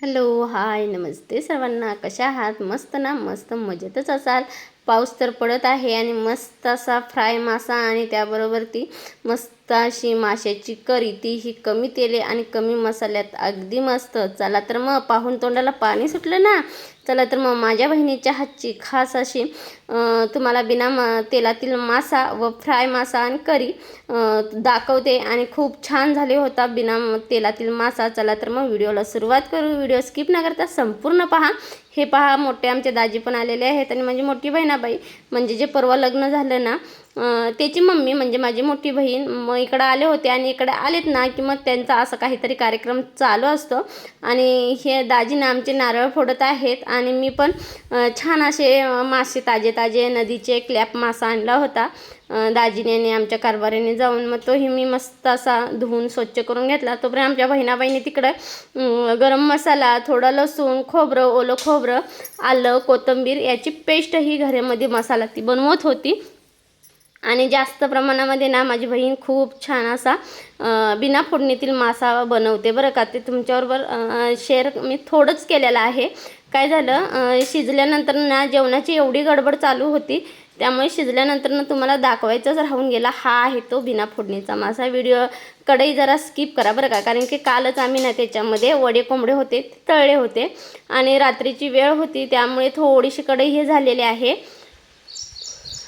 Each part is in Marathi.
हॅलो, हाय, नमस्ते सर्वांना. कशा आहात? मस्त ना? मस्त मजेतच असाल. पाऊस तर पडत आहे आणि मस्त असा फ्राय मासा आणि त्याबरोबर ती मस्त अशी माशाची करी, तीही कमी तेले आणि कमी मसाल्यात, अगदी मस्त. चला तर मग, पाहून तोंडाला पाणी सुटलं ना. चला तर मग माझ्या बहिणीच्या हातची खास अशी तुम्हाला बिना तेलातील मासा व फ्राय मासा आणि करी दाखवते. आणि खूप छान झाले होता बिना तेलातील मासा. चला तर मग व्हिडिओला सुरुवात करू. व्हिडिओ स्किप न करता संपूर्ण पहा. हे पहा, मोठे आमचे दाजी पण आलेले आहेत आणि माझी मोठी बहिणाबाई, म्हणजे जे परवा लग्न झालं ना त्याची मम्मी, म्हणजे माझी मोठी बहीण, मग इकडं आले होते. आणि इकडे आलेत ना की मग त्यांचा असं काहीतरी कार्यक्रम चालू असतो. आणि हे दाजी ना आमचे नारळ फोडत आहेत. आणि मी पण छान असे मासे ताजे ताजे नदीचे क्लॅप मासा आणला होता दाजीने आणि आमच्या कारभारीने जाऊन. मग तोही मी मस्त असा धुवून स्वच्छ करून घेतला. तोपर्यंत आमच्या बहिणाबाईने तिकडं गरम मसाला, थोडं लसूण, खोबरं, ओलं खोबरं, आलं, कोथिंबीर याची पेस्ट ही घरामध्ये मसाला ती बनवत होती. आणि जास्त प्रमाणामध्ये ना माझी बहीण खूप छान असा बिना फोडणीतील मासा बनवते बरं का. ते तुमच्याबरोबर शेअर मी थोडंच केलेलं आहे. काय झालं, शिजल्यानंतर ना जेवणाची एवढी गडबड चालू होती, त्यामुळे शिजल्यानंतर ना तुम्हाला दाखवायचंच राहून गेला. हा आहे तो बिना फोडणीचा मासा. व्हिडिओ कढई जरा स्किप करा बरं का, कारण की कालच आम्ही ना त्याच्यामध्ये वडे कोंबडे होते ते तळले होते आणि रात्रीची वेळ होती, त्यामुळे थोडीशी कढई हे झालेली आहे.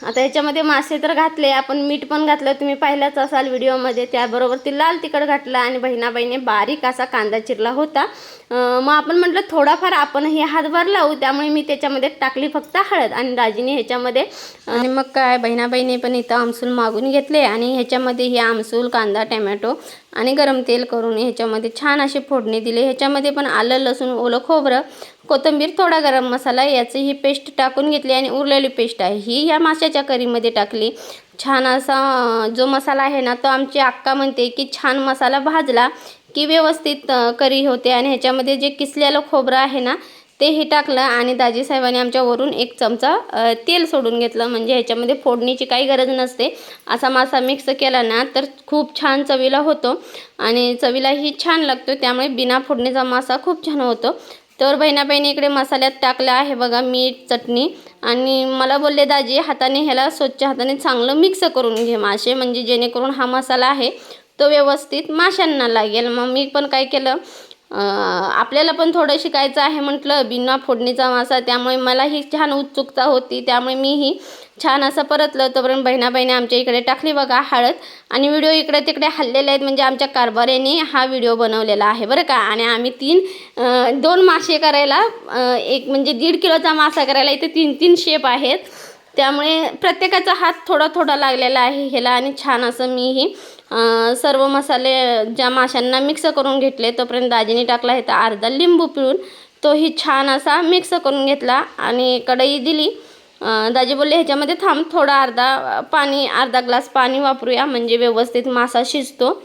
आता याच्यामध्ये मासे तर घातले, आपण मीठ पण घातलं, तुम्ही पाहिलंच असाल व्हिडिओमध्ये. त्याबरोबर ती लाल तिखट घातलं आणि बहिणाबाईने बारीक असा कांदा चिरला होता. मग आपण म्हटलं थोडाफार आपण हे हातभार लावू, त्यामुळे मी त्याच्यामध्ये टाकली फक्त हळद. आणि दाजीने ह्याच्यामध्ये आणि मग काय, बहिणाबाईने पण इथं आमसूल मागून घेतले आणि ह्याच्यामध्ये हे आमसूल, कांदा, टमॅटो आणि गरम तेल करून ह्याच्यामध्ये छान असे फोडणी दिले. ह्याच्यामध्ये पण आलं, लसूण, ओलं खोबरं, कोथिंबीर, थोडा गरम मसाला याची ही पेस्ट टाकून घेतली. आणि उरलेली पेस्ट आहे ही ह्या माशाच्या करीमध्ये टाकली. छान असा जो मसाला आहे ना, तो आमची अक्का म्हणते की छान मसाला भाजला की व्यवस्थित करी होते. आणि ह्याच्यामध्ये जे किसलेलं खोबरं आहे ना तेही टाकलं. आणि दाजी साहेबांनी आमच्या वरून 1 चमचा तेल सोडून घेतलं, म्हणजे ह्याच्यामध्ये फोडणीची काही गरज नसते. असा मासा मिक्स केला ना तर खूप छान चवीला होतो आणि चवीलाही छान लागतो. त्यामुळे बिना फोडणीचा मासा खूप छान होतो. तर बहिणाबाईने इकडे मसाल्यात टाकलं आहे बघा मीठ, चटणी. आणि मला बोलले दाजी, हाताने ह्याला स्वच्छ हाताने चांगलं मिक्स करून घे मासे, म्हणजे जेणेकरून हा मसाला आहे तो व्यवस्थित माशांना लागेल. मग मी पण काय केलं, आपल्याला पण थोडं शिकायचं आहे म्हटलं बिना फोडणीचा मासा, त्यामुळे मलाही छान उत्सुकता होती. त्यामुळे मीही छान असं परतलं. तोपर्यंत बहिणाबाईने आमच्या इकडे टाकली बघा हळद. आणि व्हिडिओ इकडे तिकडे हल्लेले आहेत, म्हणजे आमच्या कारभाऱ्याने हा व्हिडिओ बनवलेला आहे बरं का. आणि आम्ही 2 मासे करायला, एक म्हणजे 1.5 किलोचा मासा करायला इथे 3 शेप आहेत. त्यामुळे प्रत्येकाचा हात थोडा थोडा लागलेला आहे ह्याला. आणि छान असं मीही सर्व मसाले ज्या माशांना मिक्स करून घेतले. तोपर्यंत दाजीने टाकला इथं अर्धा लिंबू पिळून, तोही छान असा मिक्स करून घेतला आणि कढई दिली. दाजी बोलले ह्याच्यामध्ये थांब, थोडा अर्धा ग्लास पाणी वापरूया, म्हणजे व्यवस्थित मासा शिजतो.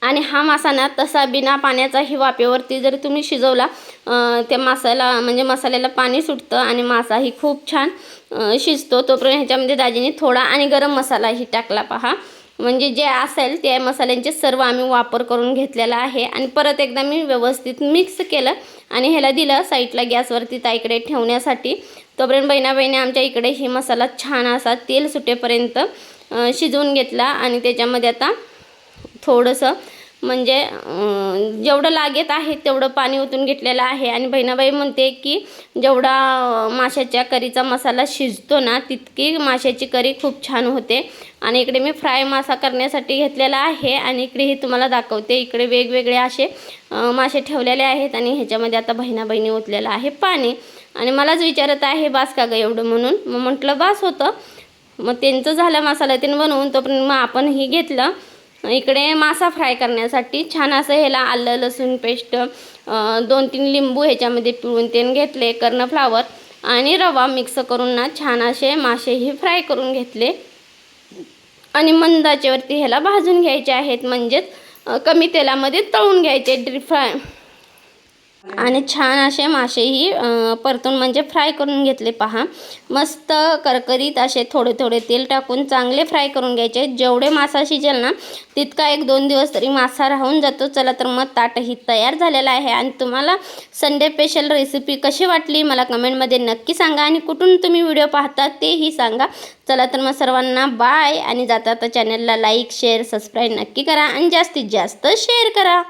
आणि हा मासा ना तसा बिना पाण्याचाही वाफेवरती जर तुम्ही शिजवला, त्या मासाला म्हणजे मसाल्याला पाणी सुटतं आणि मासाही खूप छान शिजतो. तोपर्यंत ह्याच्यामध्ये दाजीने थोडा आणि गरम मसालाही टाकला पहा, म्हणजे जे असेल त्या मसाल्यांचे सर्व आम्ही वापर करून घेतलेला आहे. आणि परत एकदा मी व्यवस्थित मिक्स केलं आणि ह्याला दिलं साईडला गॅसवरती ताईकडे ठेवण्यासाठी. तोपर्यंत बहिणाबाईने आमच्या इकडे ही मसाला छान असा तेल सुटेपर्यंत शिजवून घेतला. आणि त्याच्यामध्ये आता थोडंसं म्हणजे जेवढं लागत आहे तेवढं पाणी ओतून घेतलेलं आहे. आणि बहिणाबाई म्हणते की जेवढा माशाच्या करीचा मसाला शिजतो ना, तितकी माशाची करी खूप छान होते. आणि इकडे मी फ्राय मासा करण्यासाठी घेतलेला आहे आणि इकडेही तुम्हाला दाखवते. इकडे वेगवेगळे असे मासे ठेवलेले आहेत आणि ह्याच्यामध्ये आता बहिणाबाईने ओतलेलं आहे पाणी. आणि मलाच विचारत आहे बास का गं एवढं म्हणून. मग म्हटलं बास होतं. मग त्यांचं झालं मसाला त्यांनी बनवून, तोपर्यंत मग आपणही घेतलं इकडे मासा फ्राय करण्यासाठी. छान असं ह्याला आलं लसूण पेस्ट, 2-3 लिंबू ह्याच्यामध्ये पिळून तेन घेतले, कर्नफ्लावर आणि रवा मिक्स करून ना छान असे मासेही फ्राय करून घेतले. आणि मंद आचेवरती ह्याला भाजून घ्यायचे आहेत, म्हणजेच कमी तेलामध्ये तळून घ्यायचे, डीप फ्राय. आणि छान असे मासेही परतून म्हणजे फ्राय करून घेतले पहा. मस्त करकरीत असे थोडे थोडे तेल टाकून चांगले फ्राय करून घ्यायचे. जेवढे मासा शिजेल ना तितका 1-2 दिवस तरी मासा राहून जातो. चला तर मग ताटही तयार झालेलं आहे. आणि तुम्हाला संडे स्पेशल रेसिपी कशी वाटली मला कमेंटमध्ये नक्की सांगा आणि कुठून तुम्ही व्हिडिओ पाहता तेही सांगा. चला तर मग सर्वांना बाय. आणि जाता चॅनलला लाईक शेअर सबस्क्राईब नक्की करा आणि जास्तीत जास्त शेअर करा.